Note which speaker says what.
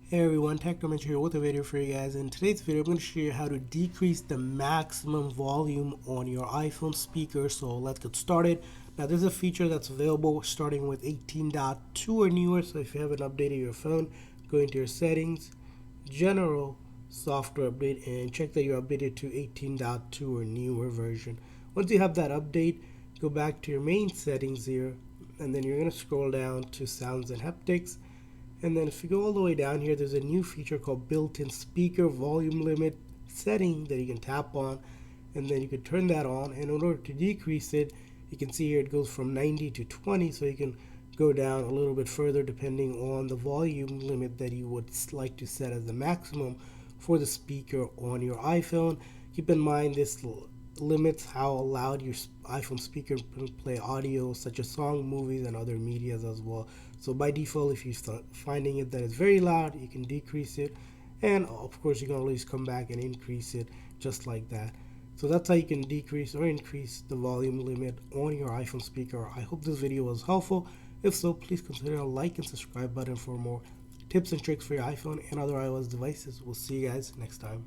Speaker 1: Hey everyone, Technomentary here with a video for you guys. In today's video, I'm going to show you how to decrease the maximum volume on your iPhone speaker. So let's get started. Now there's a feature that's available starting with 18.2 or newer. So if you haven't updated your phone, go into your settings, general, software update, and check that you're updated to 18.2 or newer version. Once you have that update, go back to your main settings here, and then you're going to scroll down to sounds and haptics. And then if you go all the way down here, there's a new feature called built-in speaker volume limit setting that you can tap on, and then you can turn that on. And in order to decrease it, you can see here it goes from 90 to 20, so you can go down a little bit further depending on the volume limit that you would like to set as the maximum for the speaker on your iPhone. Keep in mind this limits how loud your iPhone speaker can play audio such as song, movies, and other medias as well. So by default, if you start finding it that it's very loud, you can decrease it, and of course you can always come back and increase it just like that. So that's how you can decrease or increase the volume limit on your iPhone speaker. I hope this video was helpful. If so, please consider a like and subscribe button for more tips and tricks for your iPhone and other iOS devices. We'll see you guys next time.